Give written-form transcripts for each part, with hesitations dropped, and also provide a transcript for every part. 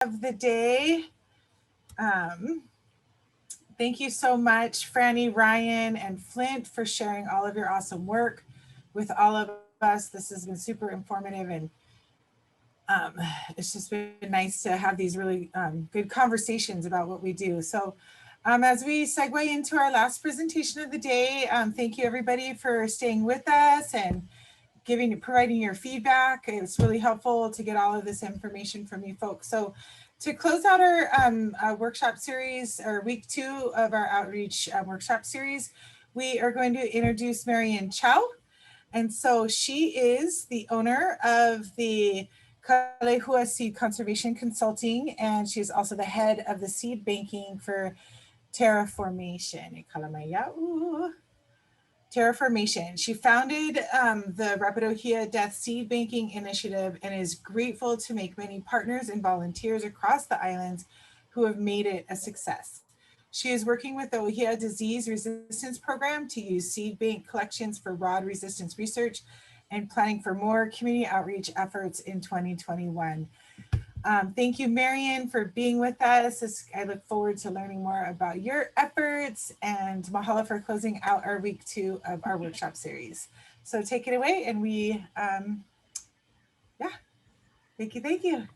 of the day. Um, Thank you so much, Franny, Ryan, and Flint, for sharing all of your awesome work with all of us. This has been super informative, and um, it's just been nice to have these really good conversations about what we do. So, as we segue into our last presentation of the day, thank you everybody for staying with us and providing your feedback. It's really helpful to get all of this information from you folks. So to close out our workshop series, or week 2 of our outreach workshop series, we are going to introduce Marian Chau. And so she is the owner of the Kalehua Seed Conservation Consulting, and she's also the head of the seed banking for Terraformation. Terraformation. She founded the Rapidohia Death Seed Banking Initiative and is grateful to make many partners and volunteers across the islands who have made it a success. She is working with the Ohia Disease Resistance Program to use seed bank collections for rod resistance research and planning for more community outreach efforts in 2021. Thank you, Marian, for being with us. I look forward to learning more about your efforts, and mahalo for closing out our week 2 of our workshop series. So take it away, and yeah, thank you, thank you.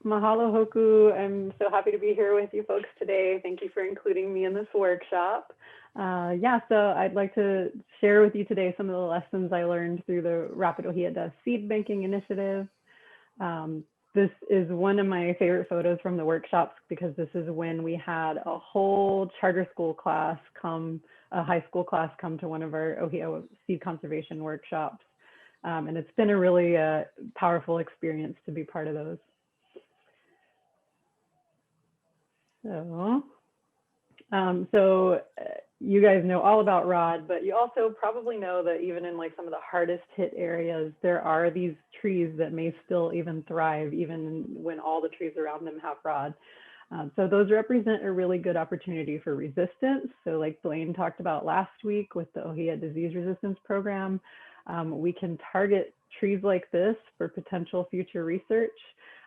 Mahalo Hoku. I'm so happy to be here with you folks today. Thank you for including me in this workshop. So I'd like to share with you today some of the lessons I learned through the Rapidohia Death Seed Banking Initiative. This is one of my favorite photos from the workshops because this is when we had a whole charter school class a high school class come to one of our Ohio seed conservation workshops. And it's been a really powerful experience to be part of those. So you guys know all about rod, but you also probably know that even in like some of the hardest hit areas, there are these trees that may still even thrive, even when all the trees around them have rod. So those represent a really good opportunity for resistance. So like Blaine talked about last week with the Ohia Disease Resistance Program, we can target trees like this for potential future research.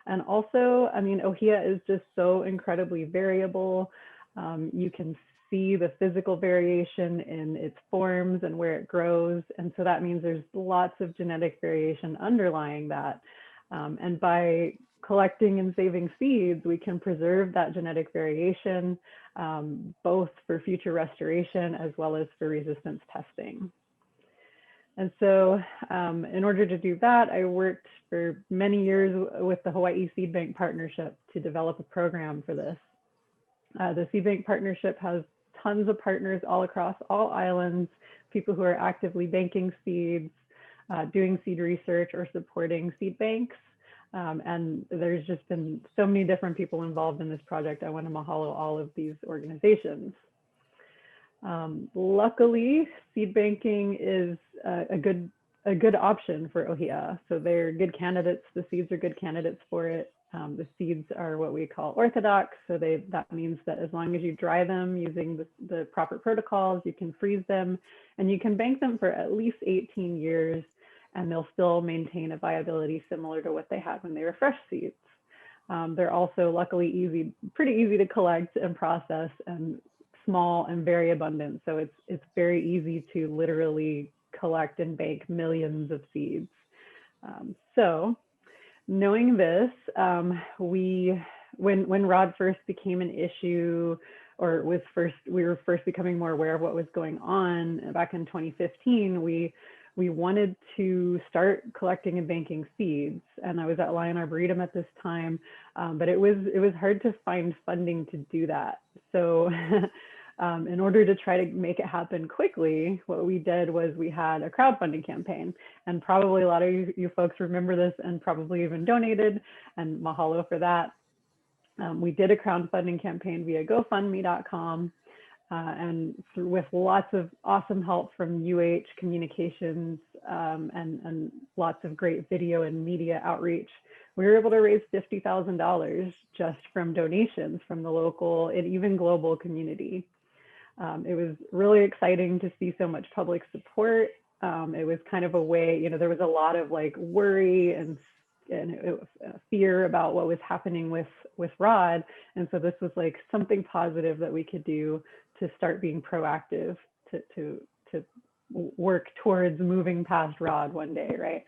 And also, I mean, Ohia is just so incredibly variable. You can see the physical variation in its forms and where it grows. And so that means there's lots of genetic variation underlying that. And by collecting and saving seeds, we can preserve that genetic variation, both for future restoration as well as for resistance testing. And so in order to do that, I worked for many years with the Hawaii Seed Bank Partnership to develop a program for this. The Seed Bank Partnership has tons of partners all across all islands, people who are actively banking seeds, doing seed research, or supporting seed banks. And there's just been so many different people involved in this project. I want to mahalo all of these organizations. Luckily, seed banking is a good option for Ohia. So they're good candidates. The seeds are good candidates for it. The seeds are what we call orthodox. So that means that as long as you dry them using the proper protocols, you can freeze them and you can bank them for at least 18 years and they'll still maintain a viability similar to what they had when they were fresh seeds. They're also luckily pretty easy to collect and process, and small and very abundant. So it's very easy to literally collect and bank millions of seeds. So knowing this, when rod first became an issue, or we were first becoming more aware of what was going on back in 2015, we wanted to start collecting and banking seeds. And I was at Lion Arboretum at this time, but it was hard to find funding to do that. So in order to try to make it happen quickly, what we did was we had a crowdfunding campaign, and probably a lot of you folks remember this and probably even donated, and mahalo for that. We did a crowdfunding campaign via GoFundMe.com, and with lots of awesome help from UH Communications and lots of great video and media outreach. We were able to raise $50,000 just from donations from the local and even global community. It was really exciting to see so much public support. It was kind of a way, there was a lot of like worry and fear about what was happening with Rod. And so this was like something positive that we could do to start being proactive to work towards moving past Rod one day, right?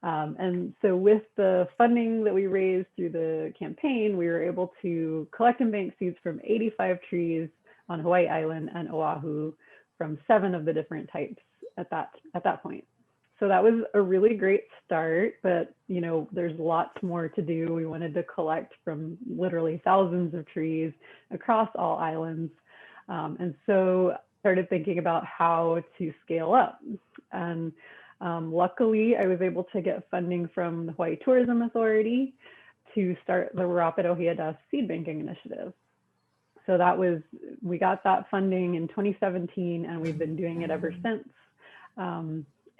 And so with the funding that we raised through the campaign, we were able to collect and bank seeds from 85 trees on Hawaii Island and Oahu from 7 of the different types at that point. So that was a really great start, but there's lots more to do. We wanted to collect from literally thousands of trees across all islands. And so started thinking about how to scale up. And luckily, I was able to get funding from the Hawaii Tourism Authority to start the Rapid Ohiada Seed Banking Initiative. So we got that funding in 2017, and we've been doing it ever since.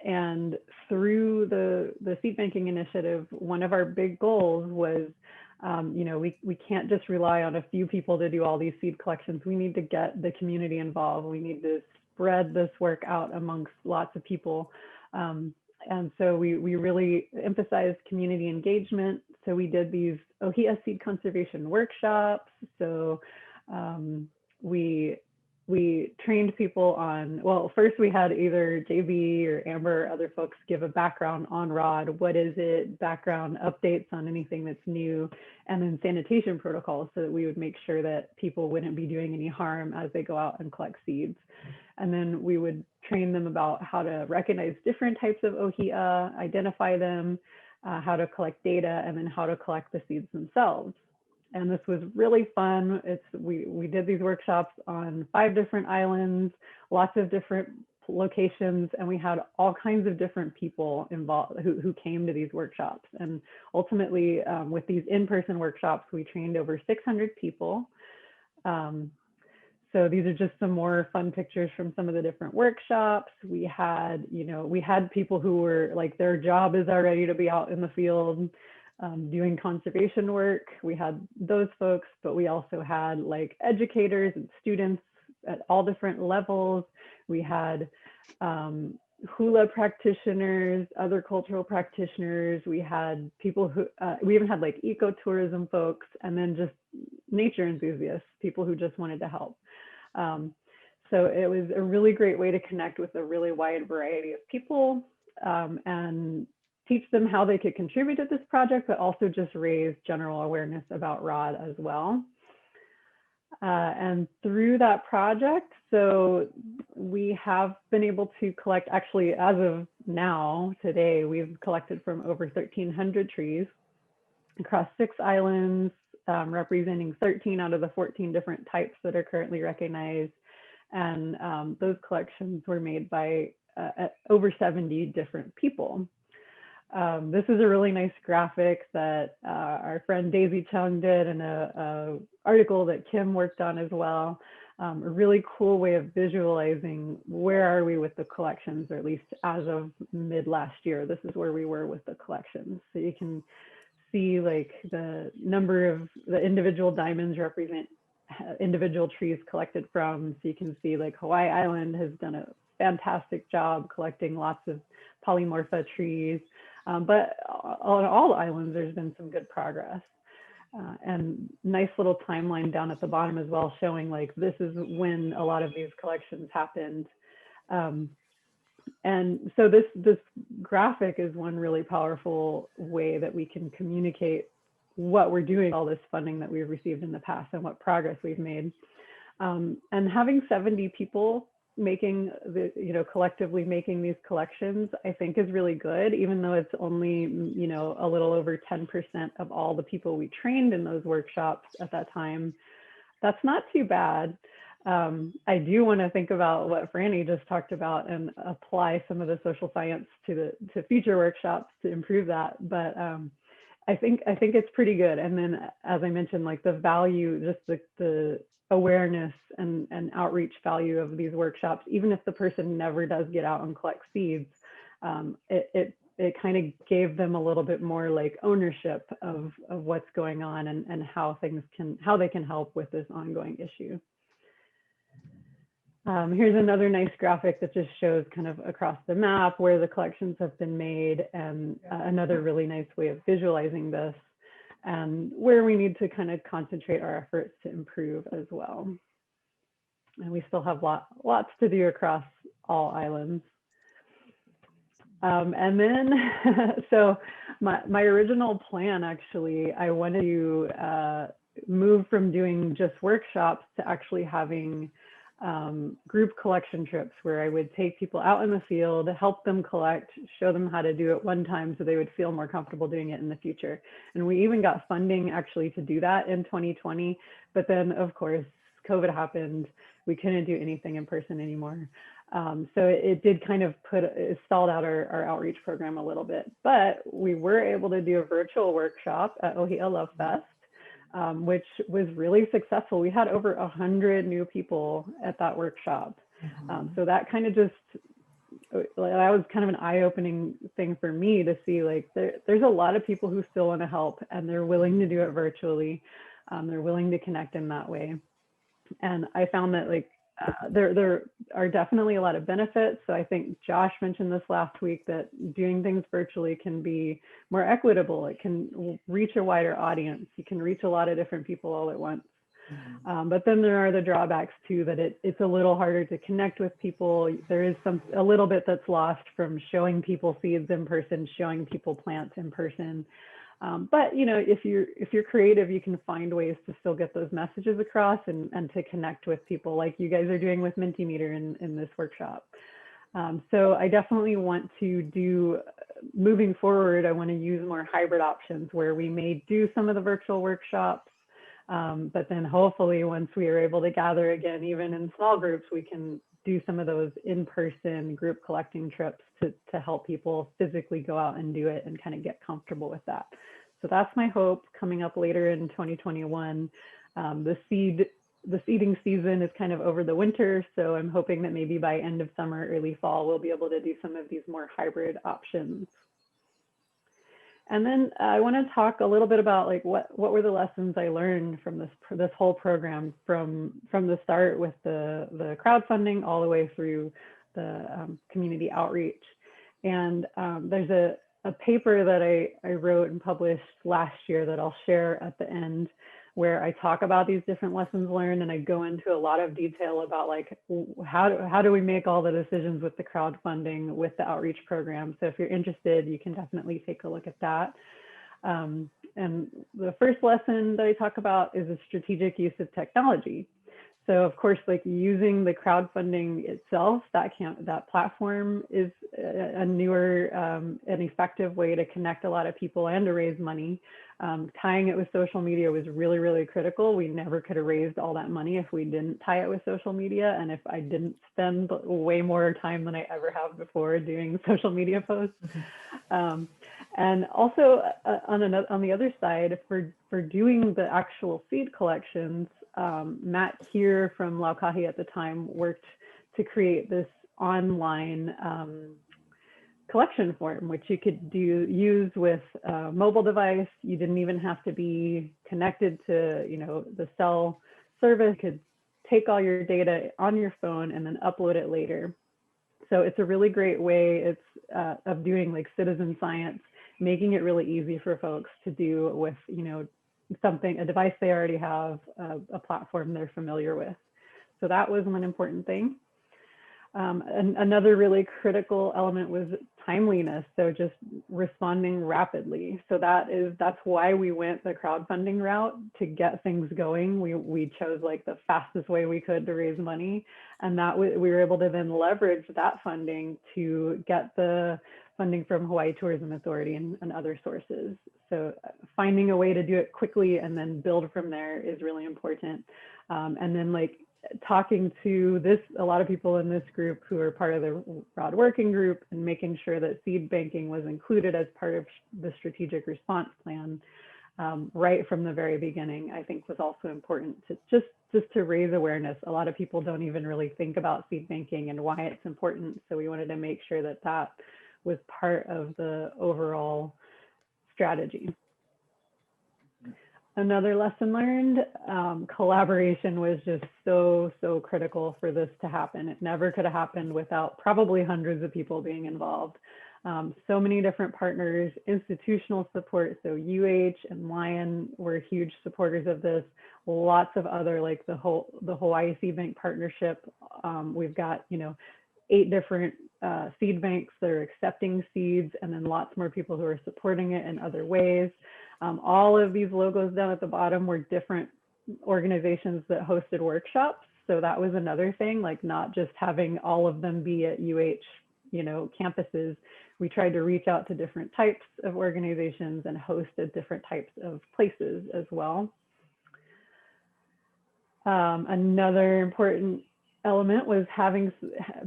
And through the seed banking initiative, one of our big goals was, we can't just rely on a few people to do all these seed collections. We need to get the community involved. We need to spread this work out amongst lots of people. And so we really emphasized community engagement. So we did these Ohia seed conservation workshops. So we trained people on, well, first we had either JB or Amber or other folks give a background on Rod. What is it? Background updates on anything that's new, and then sanitation protocols so that we would make sure that people wouldn't be doing any harm as they go out and collect seeds. And then we would train them about how to recognize different types of ohia, identify them, how to collect data, and then how to collect the seeds themselves. And this was really fun. We did these workshops on 5 different islands, lots of different locations, and we had all kinds of different people involved who came to these workshops. And ultimately, with these in-person workshops, we trained over 600 people. So these are just some more fun pictures from some of the different workshops. We had people who were like, their job is already to be out in the field doing conservation work. We had those folks, but we also had like educators and students at all different levels. We had hula practitioners, other cultural practitioners. We had people who, we even had like ecotourism folks, and then just nature enthusiasts, people who just wanted to help. So it was a really great way to connect with a really wide variety of people and teach them how they could contribute to this project, but also just raise general awareness about Rod as well. And through that project, so we have been able to collect, actually, as of now, today, we've collected from over 1,300 trees across 6 islands, representing 13 out of the 14 different types that are currently recognized. And those collections were made by over 70 different people. This is a really nice graphic that our friend Daisy Chung did, and a article that Kim worked on as well. A really cool way of visualizing where are we with the collections, or at least as of mid last year, this is where we were with the collections. So you can see like the number of the individual diamonds represent individual trees collected from. So you can see like Hawaii Island has done a fantastic job collecting lots of polymorpha trees. But on all islands, there's been some good progress. And nice little timeline down at the bottom as well, showing like this is when a lot of these collections happened. And so this graphic is one really powerful way that we can communicate what we're doing, all this funding that we've received in the past and what progress we've made. And having 70 people making collectively making these collections, I think is really good, even though it's only, a little over 10% of all the people we trained in those workshops at that time. That's not too bad. I do want to think about what Franny just talked about and apply some of the social science to future workshops to improve that. But I think it's pretty good. And then, as I mentioned, like the value, just the awareness and outreach value of these workshops, even if the person never does get out and collect seeds, it kind of gave them a little bit more like ownership of what's going on and how they can help with this ongoing issue. Here's another nice graphic that just shows kind of across the map where the collections have been made, and another really nice way of visualizing this and where we need to kind of concentrate our efforts to improve as well. And we still have lots to do across all islands. And then, so my original plan, actually, I wanted to move from doing just workshops to actually having group collection trips where I would take people out in the field, help them collect, show them how to do it one time so they would feel more comfortable doing it in the future. And we even got funding actually to do that in 2020. But then, of course, COVID happened. We couldn't do anything in person anymore. So it did kind of it stalled out our outreach program a little bit, but we were able to do a virtual workshop at Ohia Love Fest, which was really successful. We had over 100 new people at that workshop. So that kind of just, that was kind of an eye-opening thing for me to see, like, there's a lot of people who still want to help and they're willing to do it virtually. They're willing to connect in that way. And I found that, like, there are definitely a lot of benefits. So I think Josh mentioned this last week, that doing things virtually can be more equitable. It can reach a wider audience. You can reach a lot of different people all at once. But then there are the drawbacks too, that it's a little harder to connect with people. There is a little bit that's lost from showing people seeds in person, showing people plants in person. But you know, if you're creative, you can find ways to still get those messages across and to connect with people, like you guys are doing with Mentimeter in this workshop. So I definitely want to do, moving forward, I want to use more hybrid options where we may do some of the virtual workshops, but then hopefully once we are able to gather again, even in small groups, we can do some of those in-person group collecting trips to help people physically go out and do it and kind of get comfortable with that. So that's my hope coming up later in 2021. The seeding season is kind of over the winter, so I'm hoping that maybe by end of summer, early fall, we'll be able to do some of these more hybrid options. And then I want to talk a little bit about, like, what were the lessons I learned from this whole program from the start with the crowdfunding all the way through the community outreach. And there's a paper that I wrote and published last year that I'll share at the end, where I talk about these different lessons learned, and I go into a lot of detail about, like, how do we make all the decisions with the crowdfunding, with the outreach program. So if you're interested, you can definitely take a look at that. And the first lesson that I talk about is a strategic use of technology. So of course, like, using the crowdfunding itself, that platform is a newer and effective way to connect a lot of people and to raise money. Tying it with social media was really, really critical. We never could have raised all that money if we didn't tie it with social media, and if I didn't spend way more time than I ever have before doing social media posts. And also on the other side, for doing the actual seed collections, Matt here from Laukahi at the time worked to create this online collection form, which you could use with a mobile device. You didn't even have to be connected to, you know, the cell service. You could take all your data on your phone and then upload it later. So it's a really great way of doing, like, citizen science, making it really easy for folks to do with, you know, a device they already have, a platform they're familiar with. So that was one important thing. And another really critical element was timeliness. So just responding rapidly. So that's why we went the crowdfunding route, to get things going. We chose, like, the fastest way we could to raise money. And that we were able to then leverage that funding to get the funding from Hawaii Tourism Authority and other sources. So finding a way to do it quickly and then build from there is really important. And then, like, talking to a lot of people in this group who are part of the ROD working group, and making sure that seed banking was included as part of the strategic response plan right from the very beginning, I think was also important, to just to raise awareness. A lot of people don't even really think about seed banking and why it's important. So we wanted to make sure that that was part of the overall strategy. Another lesson learned, collaboration was just so, so critical for this to happen. It never could have happened without probably hundreds of people being involved. So many different partners, institutional support. So UH and Lion were huge supporters of this. Lots of other, like the Hawaii Seed Bank Partnership. We've got, 8 different seed banks that are accepting seeds, and then lots more people who are supporting it in other ways. All of these logos down at the bottom were different organizations that hosted workshops. So that was another thing, like not just having all of them be at campuses. We tried to reach out to different types of organizations and host at different types of places as well. Another important element was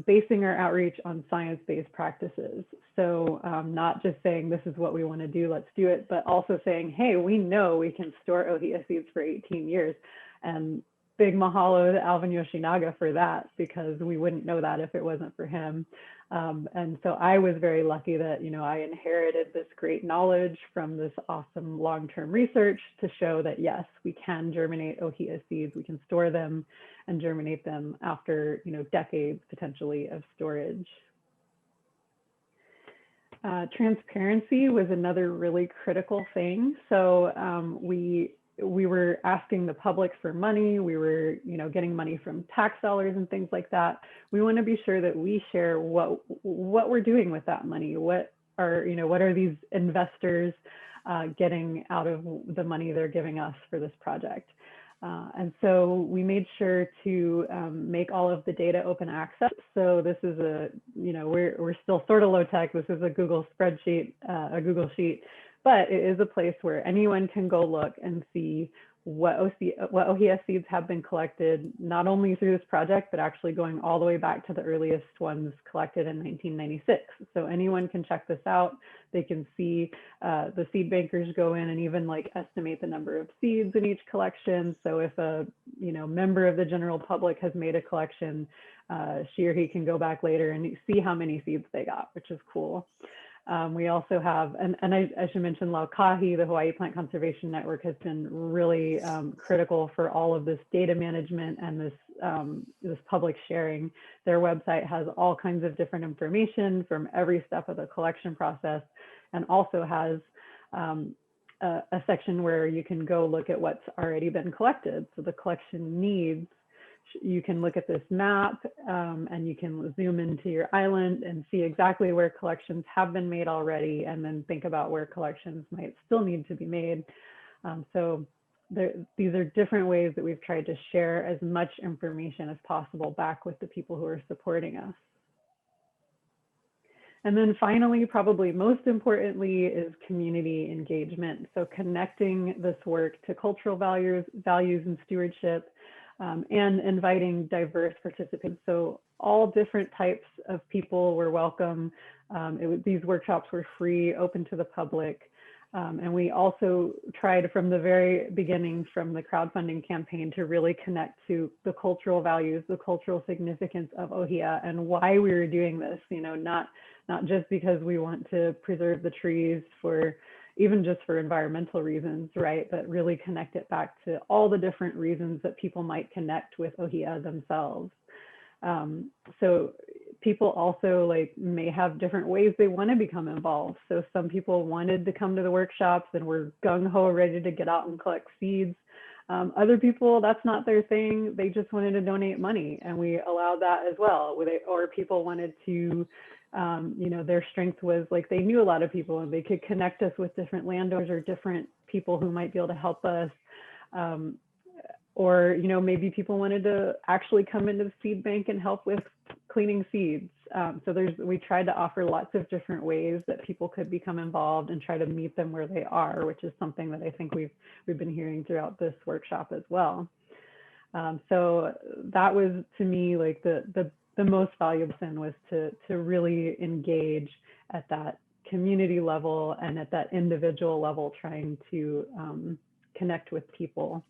basing our outreach on science-based practices. So not just saying this is what we want to do, let's do it, but also saying, hey, we know we can store ohia seeds for 18 years. And big mahalo to Alvin Yoshinaga for that, because we wouldn't know that if it wasn't for him. And so I was very lucky that, I inherited this great knowledge from this awesome long-term research to show that, yes, we can germinate ohia seeds, we can store them and germinate them after, decades potentially of storage. Transparency was another really critical thing. So we were asking the public for money. We were, getting money from tax dollars and things like that. We want to be sure that we share what we're doing with that money. What are these investors getting out of the money they're giving us for this project? And so we made sure to make all of the data open access. So this is we're still sort of low tech. This is a Google spreadsheet, a Google sheet, but it is a place where anyone can go look and see what ohia seeds have been collected, not only through this project, but actually going all the way back to the earliest ones collected in 1996. So anyone can check this out. They can see the seed bankers go in and even estimate the number of seeds in each collection. So if a member of the general public has made a collection, she or he can go back later and see how many seeds they got, which is cool. We also have, and I should mention Laukahi, the Hawaii Plant Conservation Network, has been really critical for all of this data management and this public sharing. Their website has all kinds of different information from every step of the collection process, and also has a section where you can go look at what's already been collected. So the collection needs, you can look at this map and you can zoom into your island and see exactly where collections have been made already, and then think about where collections might still need to be made. So these are different ways that we've tried to share as much information as possible back with the people who are supporting us. And then finally, probably most importantly, is community engagement. So connecting this work to cultural values and stewardship, and inviting diverse participants. So all different types of people were welcome. These workshops were free, open to the public. And we also tried from the very beginning, from the crowdfunding campaign, to really connect to the cultural values, the cultural significance of ohia, and why we were doing this. Not just because we want to preserve the trees even just for environmental reasons, right? But really connect it back to all the different reasons that people might connect with ohia themselves. So people also may have different ways they want to become involved. So some people wanted to come to the workshops and were gung-ho ready to get out and collect seeds. Other people, that's not their thing. They just wanted to donate money, and we allowed that as well. Or people wanted to, their strength was they knew a lot of people and they could connect us with different landowners or different people who might be able to help us. Or maybe people wanted to actually come into the seed bank and help with cleaning seeds. So we tried to offer lots of different ways that people could become involved and try to meet them where they are, which is something that I think we've been hearing throughout this workshop as well. So that was, to me, the most valuable thing was to really engage at that community level and at that individual level, trying to connect with people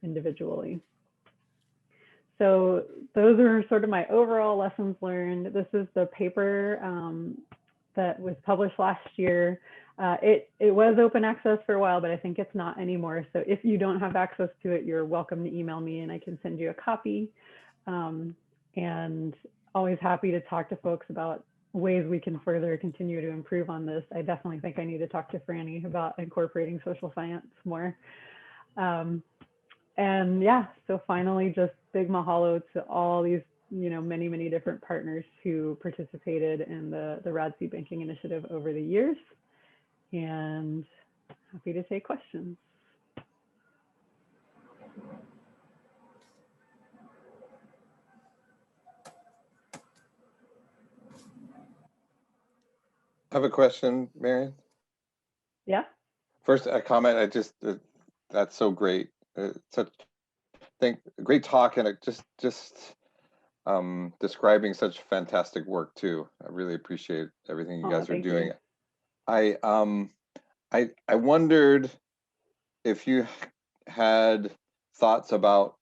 individually. So those are sort of my overall lessons learned. This is the paper that was published last year. It was open access for a while, but I think it's not anymore. So if you don't have access to it, you're welcome to email me and I can send you a copy. Um, and always happy to talk to folks about ways we can further continue to improve on this. I definitely think I need to talk to Franny about incorporating social science more. Um, and yeah, so finally, just big mahalo to all these, many, many different partners who participated in the Rad Seed Banking Initiative over the years. And happy to take questions. I have a question, Marion. Yeah. First, a comment. That's so great. Such great talk, and it just describing such fantastic work too. I really appreciate everything you guys are doing. You. I wondered if you had thoughts about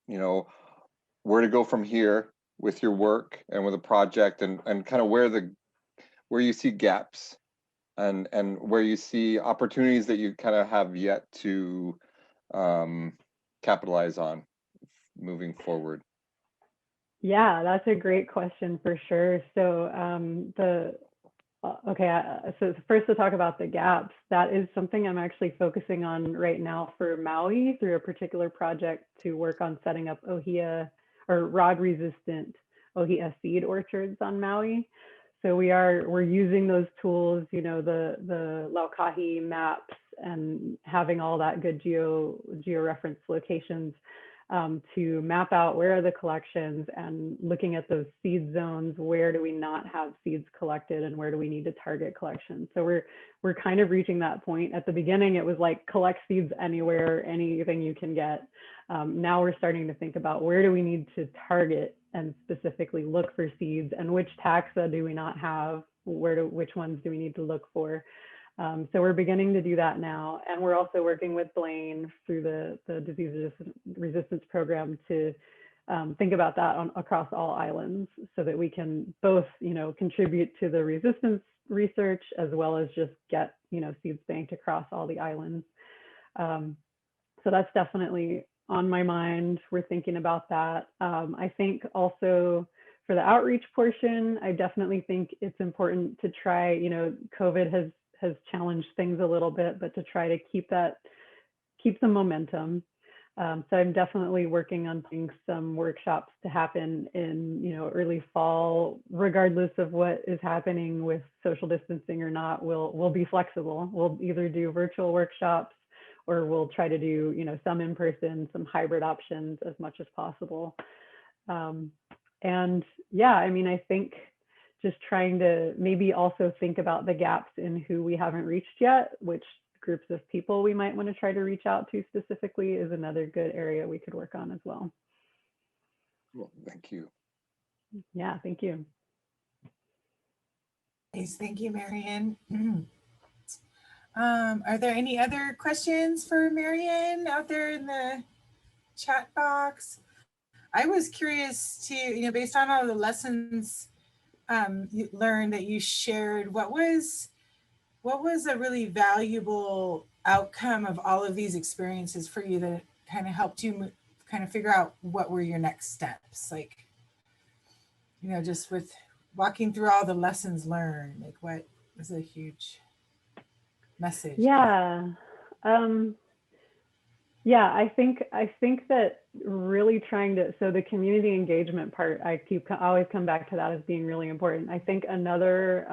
where to go from here with your work and with the project, and kind of where you see gaps and where you see opportunities that you kind of have yet to capitalize on moving forward. Yeah, that's a great question for sure. So so first to talk about the gaps, that is something I'm actually focusing on right now for Maui through a particular project to work on setting up ohia or rod resistant ohia seed orchards on Maui. So we're using those tools, the Laukahi maps and having all that good georeference locations to map out where are the collections and looking at those seed zones, where do we not have seeds collected and where do we need to target collections. So we're kind of reaching that point. At the beginning, it was like collect seeds anywhere, anything you can get. Now we're starting to think about where do we need to target and specifically look for seeds and which taxa do we not have, which ones do we need to look for. So we're beginning to do that now. And we're also working with Blaine through the disease resistance program to think about that across all islands so that we can both, contribute to the resistance research as well as just get, seeds banked across all the islands. So that's definitely on my mind. We're thinking about that. I think also for the outreach portion, I definitely think it's important to try, COVID has challenged things a little bit, but to try to keep some momentum. So I'm definitely working on some workshops to happen in, early fall, regardless of what is happening with social distancing or not. We'll be flexible. We'll either do virtual workshops or we'll try to do, some in person, some hybrid options as much as possible. And yeah, I think just trying to maybe also think about the gaps in who we haven't reached yet, which groups of people we might want to try to reach out to specifically is another good area we could work on as well. Well, thank you. Yeah, thank you. Nice, thank you, Marion. Are there any other questions for Marion out there in the chat box? I was curious to, based on all the lessons you learned that you shared, what was a really valuable outcome of all of these experiences for you that kind of helped you kind of figure out what were your next steps? Like, just with walking through all the lessons learned, like what was a huge message? Yeah. Yeah, I think that really trying to, so the community engagement part, I always come back to that as being really important. I think another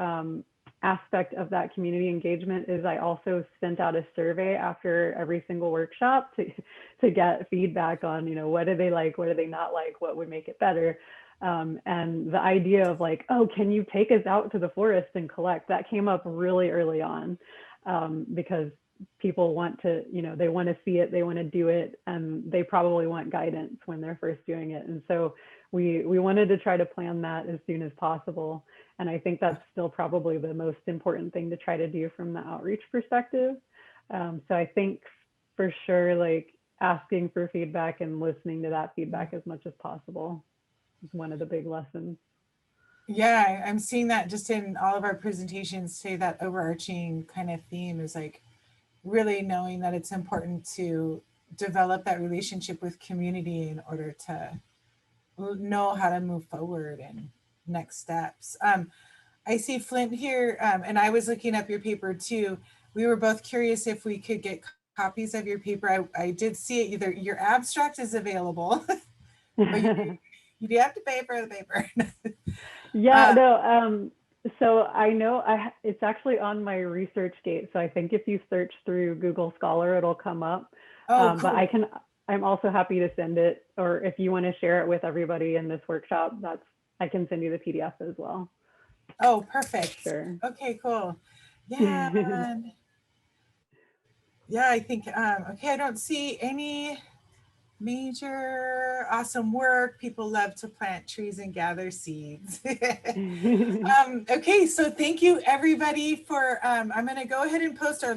aspect of that community engagement is I also sent out a survey after every single workshop to get feedback on, what do they like, what do they not like, what would make it better. And the idea of like, oh, can you take us out to the forest and collect? That came up really early on because people want to, they want to see it, they want to do it, and they probably want guidance when they're first doing it. And so we wanted to try to plan that as soon as possible. And I think that's still probably the most important thing to try to do from the outreach perspective. So I think for sure, like asking for feedback and listening to that feedback as much as possible is one of the big lessons. Yeah, I'm seeing that just in all of our presentations today, that overarching kind of theme is like really knowing that it's important to develop that relationship with community in order to know how to move forward and next steps. I see Flint here, and I was looking up your paper too. We were both curious if we could get copies of your paper. I did see it, either your abstract is available, but you do have to pay for the paper. Yeah, no, so I know it's actually on my research gate. So I think if you search through Google Scholar, it'll come up. Oh, But cool. I'm also happy to send it, or if you want to share it with everybody in this workshop, I can send you the PDF as well. Oh, For perfect. sure. Okay, cool. Yeah. Yeah, I think, okay, I don't see any major awesome work. People love to plant trees and gather seeds. Okay, so thank you everybody for, I'm going to go ahead and post our